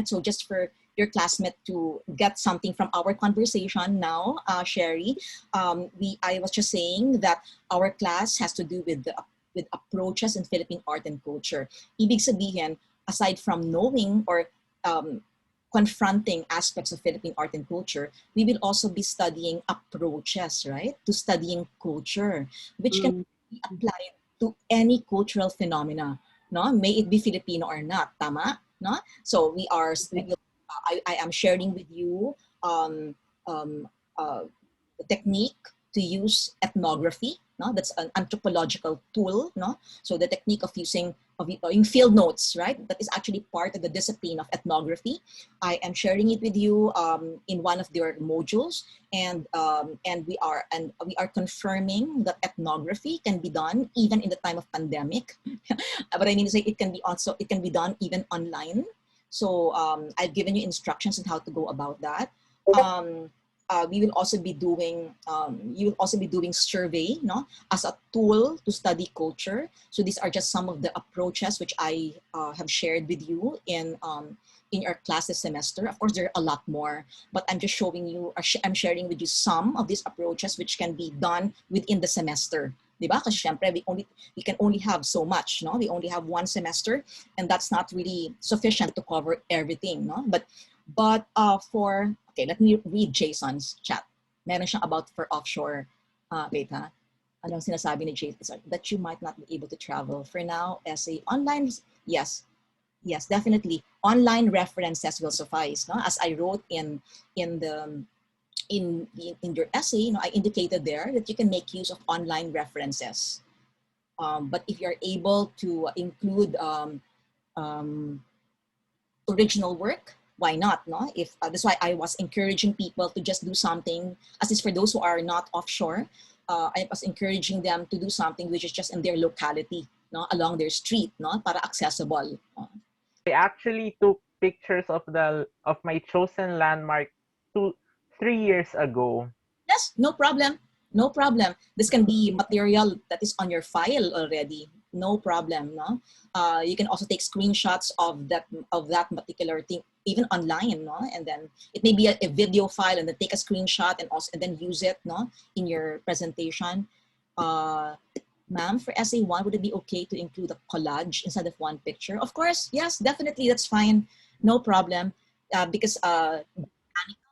So just for your classmate to get something from our conversation now, Sherry, I was just saying that our class has to do with with approaches in Philippine art and culture. Ibig sabihin, aside from knowing or confronting aspects of Philippine art and culture, we will also be studying approaches, right, to studying culture, which can be applied to any cultural phenomena, no? May it be Filipino or not, tama? No? So I am sharing with you um, um, the technique to use ethnography. No, that's an anthropological tool. No, so the technique of using in field notes, right? That is actually part of the discipline of ethnography. I am sharing it with you in one of their modules, and we are confirming that ethnography can be done even in the time of pandemic. But I mean to say it can be done even online. So I've given you instructions on how to go about that. We will also be doing you will also be doing survey, no, as a tool to study culture. So these are just some of the approaches which I have shared with you in our class this semester. Of course, there are a lot more, but I'm just showing you, I'm sharing with you some of these approaches which can be done within the semester. Diba? Kasi syempre, we can only have so much, no? We only have one semester, and that's not really sufficient to cover everything, no? But okay, let me read Jason's chat. Meron siyang about for offshore. Wait ha. Anong sinasabi ni Jason? That you might not be able to travel. For now, essay online, yes. Yes, definitely. Online references will suffice. No? As I wrote in your essay, you know, I indicated there that you can make use of online references. But if you're able to include original work, why not? No, if that's why I was encouraging people to just do something. As is for those who are not offshore, I was encouraging them to do something which is just in their locality, no, along their street, no, para accessible. I actually took pictures of my chosen landmark 3 years ago. Yes, no problem. No problem. This can be material that is on your file already. No problem. No, you can also take screenshots of that particular thing, even online. No, and then it may be a video file, and then take a screenshot and then use it. No, in your presentation. Ma'am, for essay 1, would it be okay to include a collage instead of one picture? Of course, yes, definitely, that's fine. No problem, because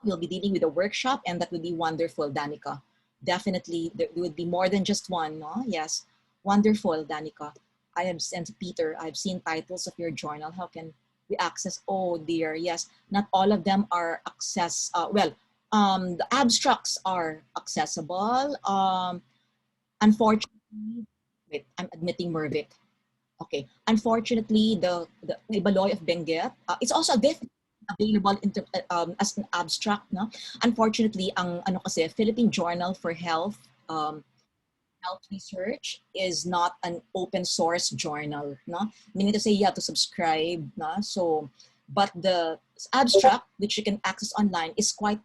we'll be dealing with a workshop, and that would be wonderful, Danica. Definitely, there would be more than just one, no? Yes, wonderful, Danica. I have sent Peter, I've seen titles of your journal. How can we access? Oh dear, yes, not all of them are the abstracts are accessible. Unfortunately, wait, I'm admitting Mervic. Okay. Unfortunately, the Ibaloy of Benguet, it's also available as an abstract. No? Unfortunately, ang ano kasi, Philippine Journal for Health Research is not an open source journal. No? Meaning to say you have to subscribe. No? So, but the abstract, which you can access online, is quite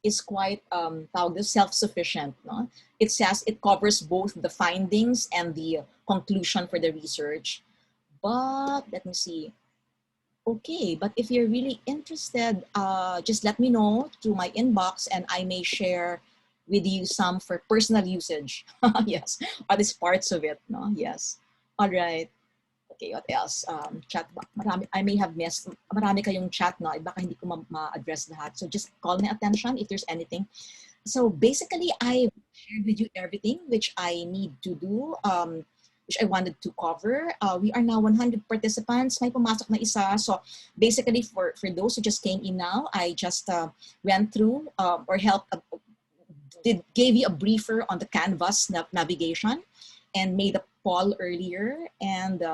self-sufficient. No? It says it covers both the findings and the conclusion for the research. But let me see. Okay, but if you're really interested, just let me know through my inbox, and I may share with you some for personal usage. Yes, or these parts of it. No, yes. All right. Okay, what else? Chat. Marami, I may have missed. Marami kayong chat, no? Baka hindi ko ma-address lahat. So just call my attention if there's anything. So basically, I shared with you everything which I need to do, which I wanted to cover. We are now 100 participants. May pumasok na isa. So basically, for those who just came in now, I just went through or gave you a briefer on the Canvas navigation, and made a poll earlier, and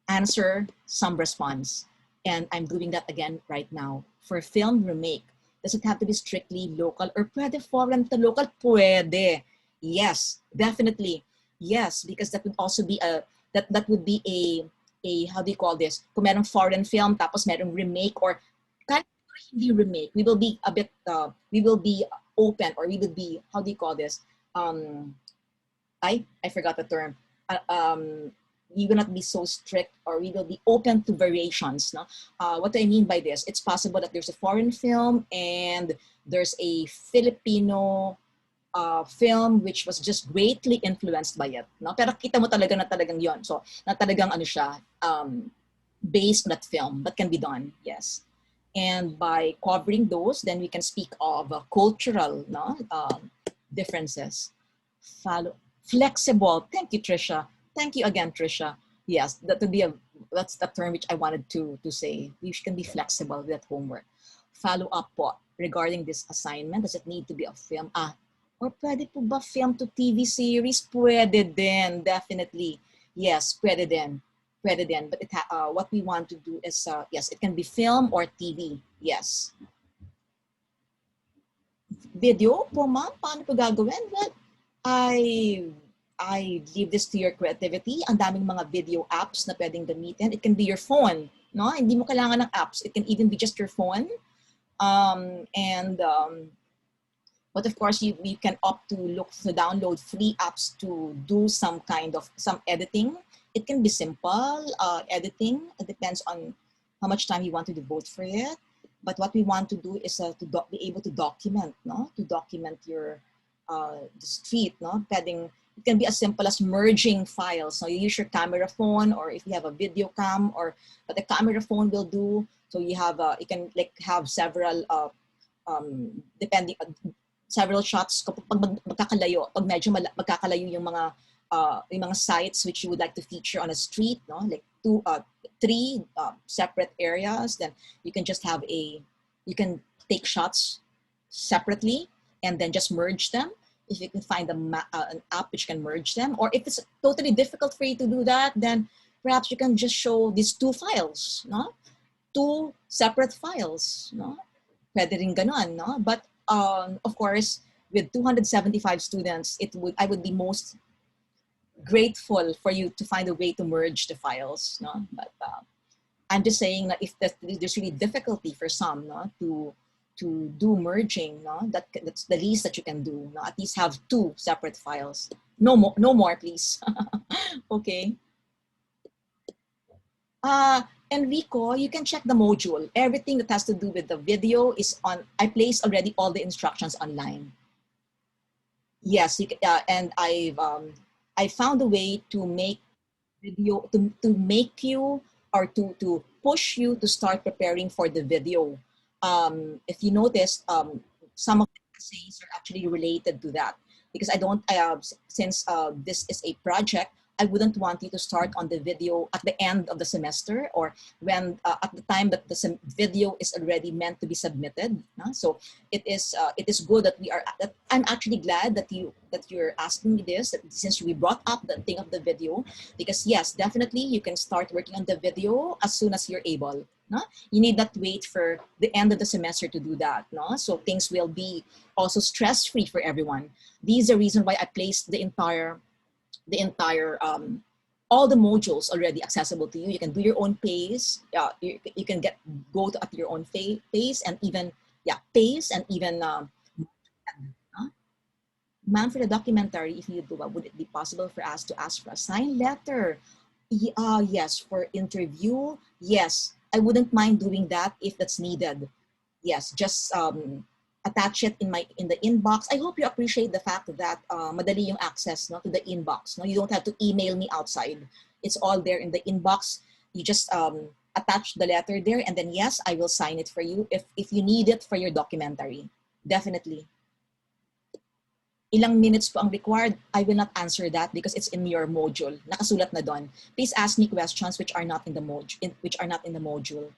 answer some response. And I'm doing that again right now. For film remake, does it have to be strictly local, or pwede foreign to local? Pwede. Yes, definitely. Yes, because that would also be that would be a how do you call this? Kung merong foreign film tapos merong remake, or kahit hindi remake, we will be a bit we will be open, or we will be, how do you call this? I forgot the term. we will not be so strict, or we will be open to variations. No? What do I mean by this? It's possible that there's a foreign film and there's a Filipino film which was just greatly influenced by it. No? Pero kita mo talaga na talagang yon. So, na talagang ano siya, based on that film, but can be done, yes. And by covering those, then we can speak of cultural, no, differences. Flexible. Thank you, Trisha. Thank you again, Trisha. Yes, that would be that's the term which I wanted to say. We can be flexible with that homework. Follow up po regarding this assignment. Does it need to be a film? Or pwede po ba film to TV series? Pwede din, definitely. Yes, pwede din. Pwede din. But what we want to do is, yes, it can be film or TV. Yes. Video po, ma'am? Paano po gagawin? Well, I leave this to your creativity. Ang daming mga video apps na pwedeng gamitin. It can be your phone. No? Hindi mo kailangan ng apps. It can even be just your phone. But of course, you can opt to download free apps to do some editing. It can be simple editing. It depends on how much time you want to devote for it. But what we want to do is to be able to document, no? To document your the street, no? It can be as simple as merging files. So you use your camera phone, or if you have a video cam, or what the camera phone will do. So you have you can like have several depending several shots kapag magkakalayo, pag medyo magkakalayo yung mga sites which you would like to feature on a street, no? Like three separate areas, then you can just have you can take shots separately and then just merge them. If you can find an app which can merge them, or if it's totally difficult for you to do that, then perhaps you can just show these two files, no? Two separate files, no? Pwede rin ganon, no? But of course, with 275 students, I would be most grateful for you to find a way to merge the files, no? But I'm just saying that if there's really difficulty for some, no, to do merging, no, that's the least that you can do. No? At least have two separate files. No more, please. Okay. Enrico, you can check the module. Everything that has to do with the video is on. I placed already all the instructions online. Yes, and I found a way to make video to make you, or to push you to start preparing for the video. If you notice, some of the essays are actually related to that, because since this is a project, I wouldn't want you to start on the video at the end of the semester, or when at the time that the video is already meant to be submitted. So it is good that I'm actually glad that you're asking me this, since we brought up the thing of the video, because yes, definitely you can start working on the video as soon as you're able. No? You need not wait for the end of the semester to do that. No? So things will be also stress-free for everyone. These are the reason why I placed the entire all the modules already accessible to you. You can do your own pace. You can go at your own pace, and even ma'am, for the documentary, if you do, would it be possible for us to ask for a sign letter? Yes, for interview. Yes, I wouldn't mind doing that if that's needed. Yes, just attach it in the inbox. I hope you appreciate the fact that madali yung access, no, to the inbox. No, you don't have to email me outside. It's all there in the inbox. You just attach the letter there, and then yes, I will sign it for you if you need it for your documentary. Definitely. Ilang minutes po ang required? I will not answer that because it's in your module. Nakasulat na doon. Please ask me questions which are not in the module.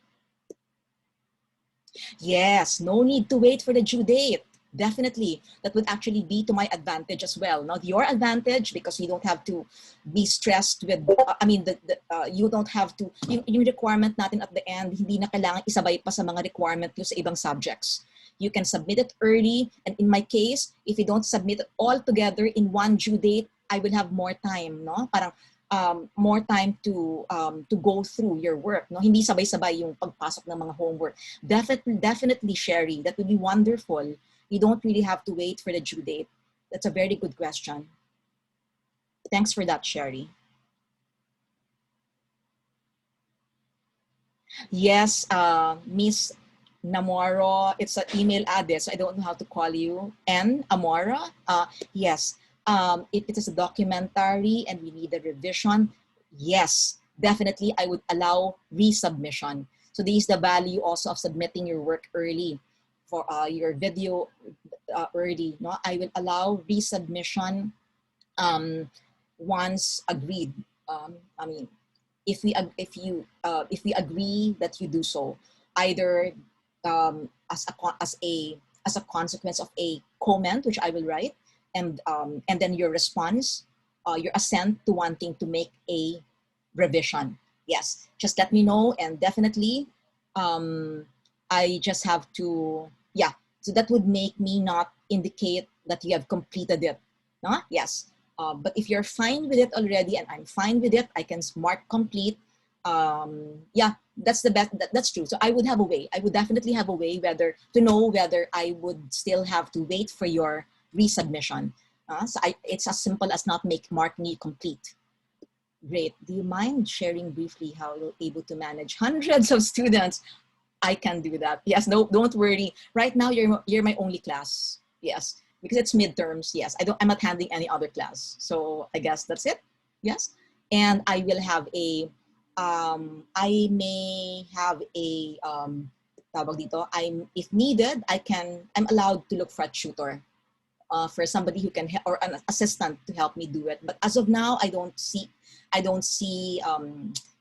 Yes, no need to wait for the due date. Definitely, that would actually be to my advantage as well. Not your advantage, because you don't have to be stressed with, you don't have to, yung requirement natin at the end, hindi na kailangan isabay pa sa mga requirement yung sa ibang subjects. You can submit it early, and in my case, if you don't submit it all together in one due date, I will have more time, no? Parang more time to go through your work, no? Hindi sabay-sabay yung pagpasok ng mga homework. Definitely, Sherry, that would be wonderful. You don't really have to wait for the due date. That's a very good question. Thanks for that, Sherry. Yes, Miss Namoro, it's an email address. So I don't know how to call you. N Amora. Yes. If it is a documentary and we need a revision, yes, definitely I would allow resubmission. So this is the value also of submitting your work early for your video early. No, I will allow resubmission um, once agreed. I mean, if we agree that you do so, either as a consequence of a comment which I will write, and then your response, your assent to wanting to make a revision. Yes, just let me know, and definitely, um, I just have to, yeah. So that would make me not indicate that you have completed it. No? Yes. But if you're fine with it already and I'm fine with it, I can mark complete. Yeah, that's the best. That's true. So I would have a way. I would definitely have a way whether to know whether I would still have to wait for your resubmission. It's as simple as not make mark me complete. Great. Do you mind sharing briefly how you're able to manage hundreds of students? I can do that. Yes, no, don't worry. Right now, you're my only class. Yes, because it's midterms. Yes, I'm not handling any other class. So I guess that's it. Yes, and I will have a I may have a tawag dito. If needed, I'm allowed to look for a tutor. For somebody who can or an assistant to help me do it. But as of now, I don't see.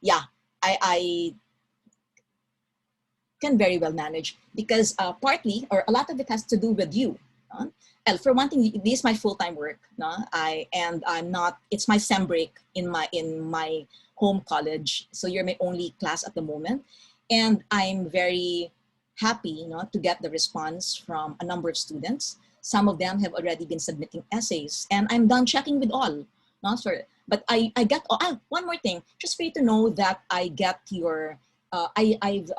Yeah, I can very well manage because partly or a lot of it has to do with you. And for one thing, this is my full-time work. No? I'm not. It's my sem break in my home college, so you're my only class at the moment, and I'm very happy, to get the response from a number of students. Some of them have already been submitting essays, and I'm done checking with all. No, sorry, but I get one more thing, just for you to know that I get your. I've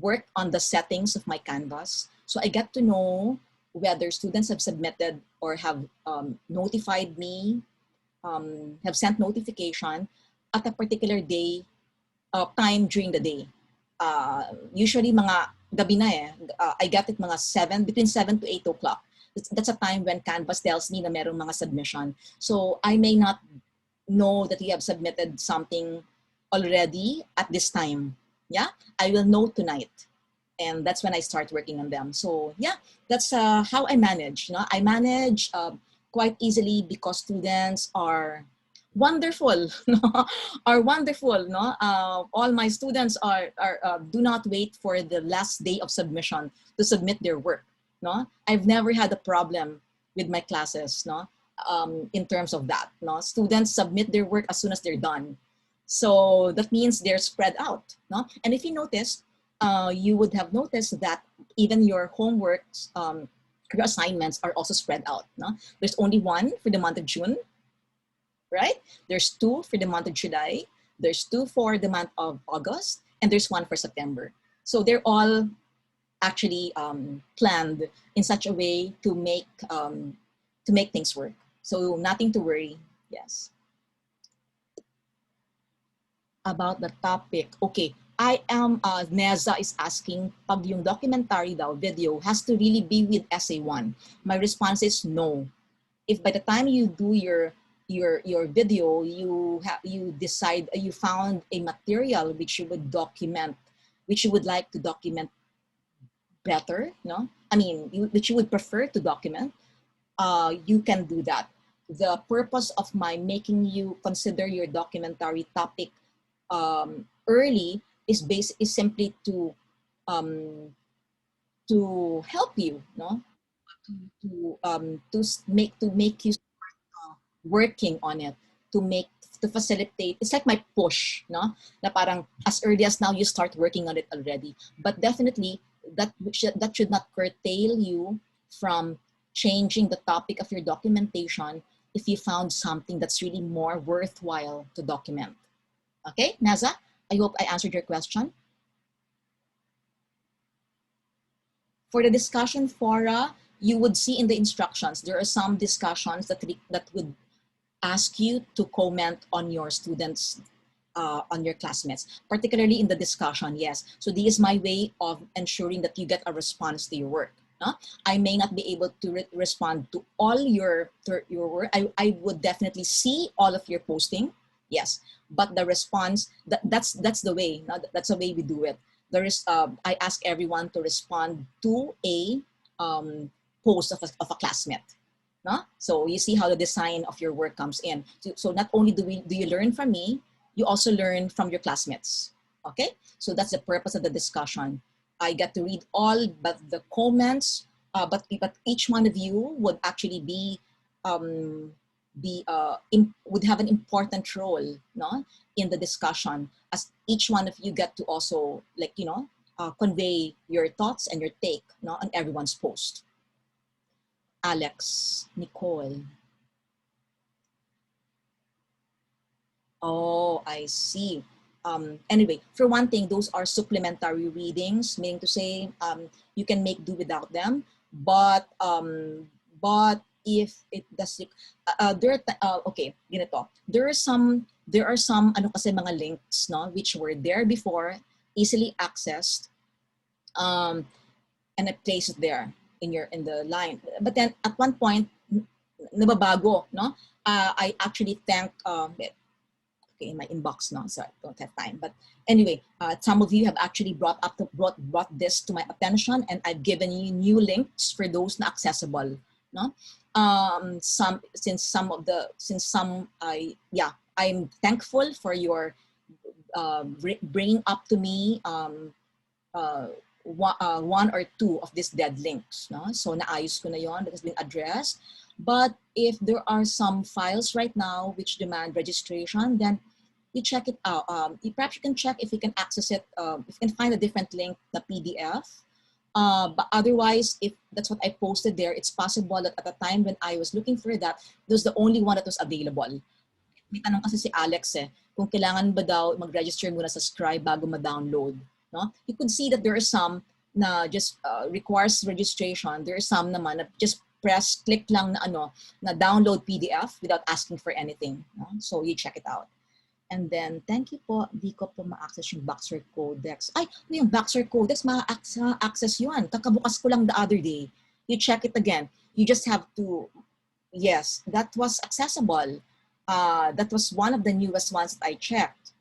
work on the settings of my Canvas. So I get to know whether students have submitted or have notified me, have sent notification at a particular day, time during the day. Usually mga gabi na eh. I get it mga between 7 to 8 o'clock. That's a time when Canvas tells me na merong mga submission. So I may not know that you have submitted something already at this time. Yeah, I will know tonight, and that's when I start working on them. So yeah, that's how I manage. I manage quite easily because students are wonderful, no? Are wonderful. No, all my students are do not wait for the last day of submission to submit their work. No, I've never had a problem with my classes. No, in terms of that. No, students submit their work as soon as they're done. So that means they're spread out. No, and if you notice, you would have noticed that even your homeworks, your assignments are also spread out. No? There's only one for the month of June, right? There's two for the month of July. There's two for the month of August, and there's one for September. So they're all actually planned in such a way to make things work. So nothing to worry. Yes. About the topic. Okay, Neza is asking, pag yung documentary daw, video, has to really be with essay 1. My response is no. If by the time you do your video, you decide, you found a material which you would document, which you would like to document better, no? I mean, which you would prefer to document, you can do that. The purpose of my making you consider your documentary topic early is simply um, to help you, no, to make you working on it, to facilitate. It's like my push, no, na parang as early as now you start working on it already. But definitely that should not curtail you from changing the topic of your documentation if you found something that's really more worthwhile to document. Okay, Naza, I hope I answered your question. For the discussion fora, you would see in the instructions, there are some discussions that would ask you to comment on your students' on your classmates, particularly in the discussion. Yes. So this is my way of ensuring that you get a response to your work. No? I may not be able to respond to all your work. I would definitely see all of your posting. Yes. But the response, that's the way. No? That's the way we do it. There is, I ask everyone to respond to a post of a classmate. No? So you see how the design of your work comes in. So not only do you learn from me, you also learn from your classmates. Okay? So that's the purpose of the discussion. I get to read all but the comments, but each one of you would actually would have an important role, no, in the discussion, as each one of you get to also, like, convey your thoughts and your take, no, on everyone's post. Alex, Nicole. Oh, I see. Anyway, for one thing, those are supplementary readings, meaning to say you can make do without them. But if it does, okay, ganito. There are some ano kasi mga links, no, which were there before, easily accessed, and I place it there in the line. But then at one point, nababago, no? I actually thank okay, in my inbox now, so I don't have time. But anyway, some of you have actually brought this to my attention, and I've given you new links for those not accessible. No, I'm thankful for your bringing up to me one or two of these dead links. No, so naayos ko na yon, that has been addressed. But if there are some files right now which demand registration, then you check it out. Perhaps you can check if you can access it, if you can find a different link, the PDF. But otherwise, if that's what I posted there, it's possible that at the time when I was looking for that was the only one that was available. May tanong kasi si Alex kung kailangan ba daw mag-register muna sa Scribe bago ma-download. No? You could see that there are some na just requires registration. There are some naman na just click lang na download PDF without asking for anything. No? So you check it out. And then, thank you po, di ko po ma-access yung Boxer Codex. Ay, yung Boxer Codex, ma-access yun. Kakabukas ko lang the other day. You check it again. You just have to, yes, that was accessible. That was one of the newest ones that I checked.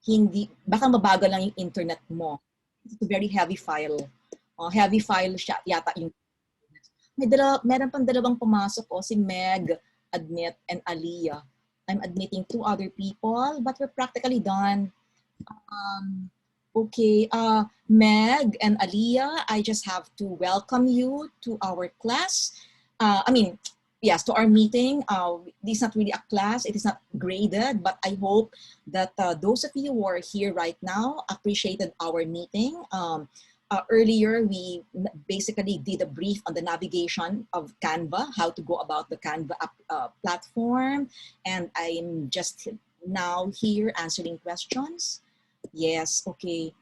Hindi, baka mabagal lang yung internet mo. It's a very heavy file. Heavy file siya, yata yung meron pang dalawang pumasok si Meg, Admit, and Aliyah. I'm admitting 2 other people, but we're practically done. Okay, Meg and Aliyah, I just have to welcome you to our class. Yes, to our meeting. This is not really a class, it is not graded, but I hope that those of you who are here right now appreciated our meeting. Earlier, we basically did a brief on the navigation of Canva, how to go about the Canva platform. And I'm just now here answering questions. Yes, okay.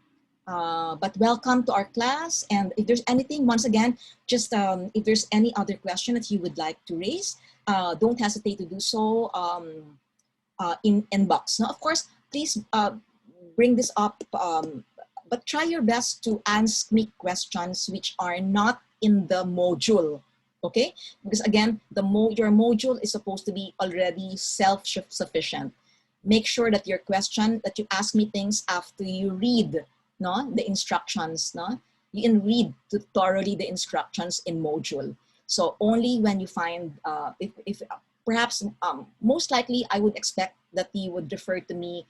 But welcome to our class. And if there's anything, once again, just if there's any other question that you would like to raise, don't hesitate to do so in inbox. Now, of course, please bring this up, but try your best to ask me questions which are not in the module, okay? Because again, your module is supposed to be already self-sufficient. Make sure that your question, that you ask me things after you read the instructions. You can read thoroughly the instructions in module. So only when you find, if perhaps, most likely I would expect that you would refer to me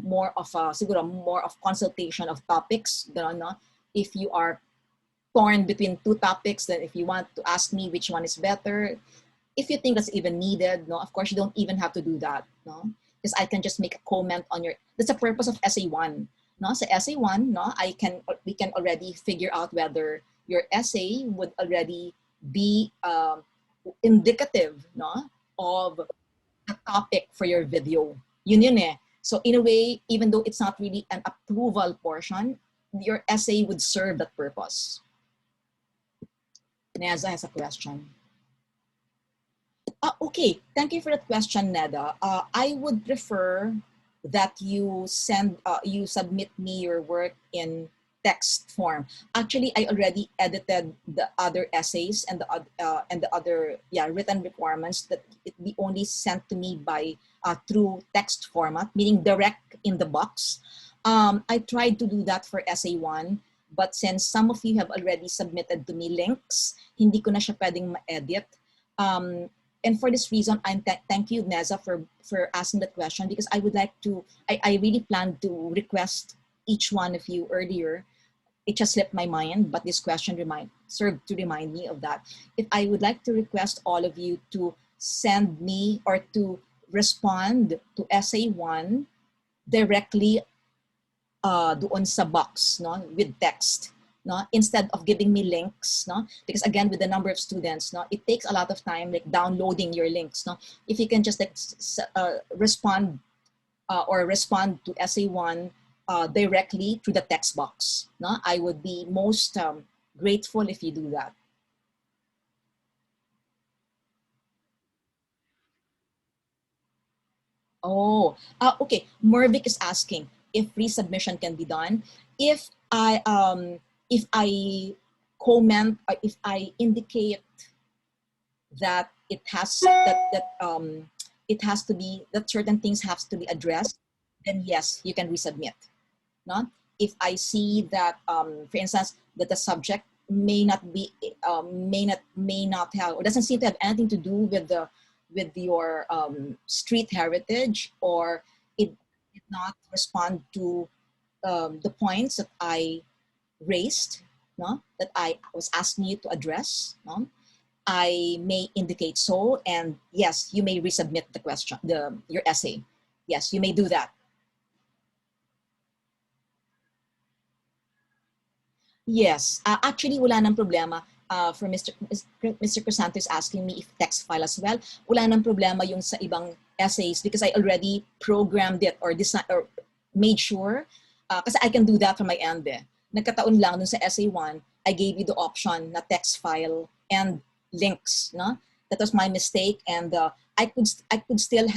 more of consultation of topics. If you are torn between 2 topics, then if you want to ask me which one is better, if you think that's even needed, of course you don't even have to do that, because I can just make a comment on that's the purpose of essay 1. So essay 1, we can already figure out whether your essay would already be indicative, of the topic for your video. Yun. So in a way, even though it's not really an approval portion, your essay would serve that purpose. Neza has a question. Okay, thank you for that question, Neda. I would prefer that you you submit me your work in text form. Actually, I already edited the other essays and the other, yeah, written requirements, that it be only sent to me by through text format, meaning direct in the box. I tried to do that for essay 1, but since some of you have already submitted to me links, hindi ko na siya pwedeng ma-edit. And for this reason, thank you, Neza, for asking that question, because I would like to, I really planned to request each one of you earlier. It just slipped my mind, but this question served to remind me of that. If I would like to request all of you to send me or to respond to essay 1 directly doon sa box, no, with text, no, instead of giving me links, no, because again, with the number of students, no, it takes a lot of time, like downloading your links, no. If you can just like respond to essay 1 directly through the text box, no, I would be most grateful if you do that. Oh, okay. Mervic is asking if resubmission can be done. If I comment, if I indicate that it has to be, that certain things have to be addressed, then yes, you can resubmit. No? If I see that, for instance, that the subject may not be, may not have, or doesn't seem to have anything to do with your street heritage, or it did not respond to the points that I raised, no, that I was asking you to address, no, I may indicate so, and yes, you may resubmit the question, your essay. Yes, you may do that. Yes, actually wala nang problema. For Mr. Crisanto is asking me if text file as well. Wala nang problema yung sa ibang essays because I already programmed it or design or made sure. Kasi I can do that from my end eh. Nagkataon lang dun sa essay 1, I gave you the option na text file and links, no? That was my mistake, and I could still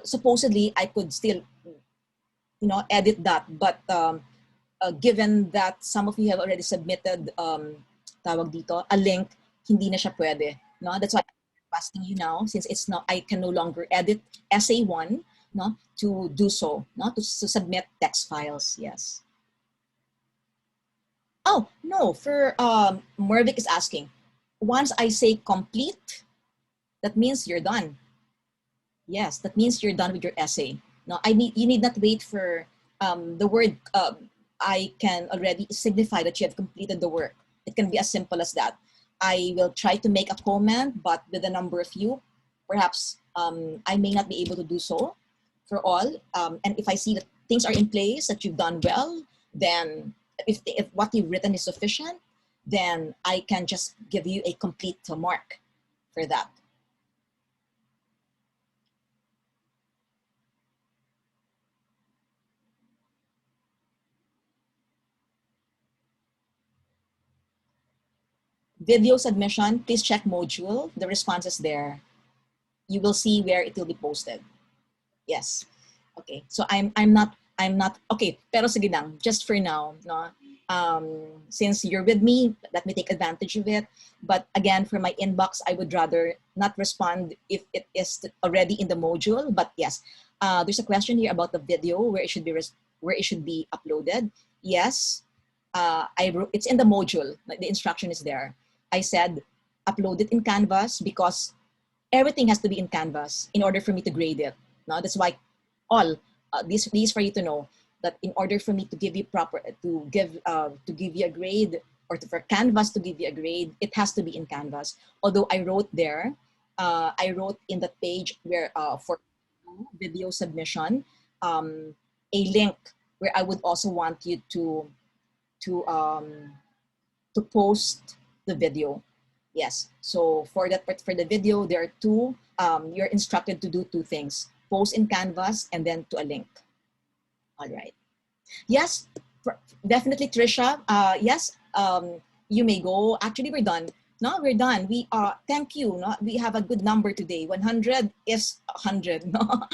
supposedly I could still edit that, but given that some of you have already submitted tawag dito, a link, hindi na siya pwede. No? That's why I'm asking you now, since it's not, I can no longer edit essay 1, no, to do so, no, to submit text files. Yes. Oh no, for Mervic is asking, once I say complete, that means you're done. Yes, that means you're done with your essay. No, you need not wait for the word I can already signify that you have completed the work. It can be as simple as that. I will try to make a comment, but with a number of you, perhaps I may not be able to do so for all. And if I see that things are in place, that you've done well, then if what you've written is sufficient, then I can just give you a complete mark for that. Video submission, please check module. The response is there. You will see where it will be posted. Yes. Okay. So I'm not okay, pero sige lang, just for now, no. Since you're with me, let me take advantage of it. But again, for my inbox, I would rather not respond if it is already in the module. But yes, there's a question here about the video where it should be uploaded. Yes, it's in the module. The instruction is there. I said upload it in Canvas because everything has to be in Canvas in order for me to grade it. No, that's why all these for you to know that in order for me to give you to give you a grade, or for Canvas to give you a grade, it has to be in Canvas. Although I wrote there, I wrote in the page where for video submission, a link where I would also want you to post the video. Yes. So for the video, there are two. You're instructed to do two things: post in Canvas and then to a link. All right. Yes, definitely, Trisha. Yes. You may go. Actually, we're done. No, we're done. We are, thank you. No, we have a good number today. 100 is 100. No,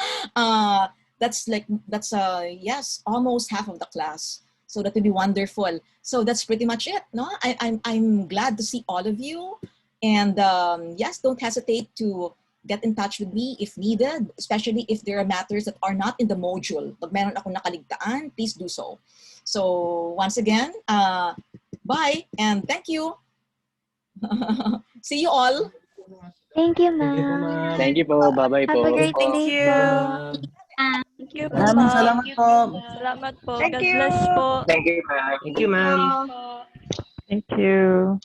yes, almost half of the class. So that would be wonderful. So that's pretty much it. No, I'm glad to see all of you, and yes, don't hesitate to get in touch with me if needed, especially if there are matters that are not in the module. Pag meron akong nakaligtaan, please do so. So once again, bye and thank you. See you all. Thank you, Thank you po, ma'am. ma'am. Thank you po. Bye-bye Have a po. great Thank day Thank you. you po, po. ma'am. Thank you po, Maraming ma'am. salamat po. Salamat po. Thank God you. bless po. Thank you, ma'am. Thank you, ma'am. Thank you.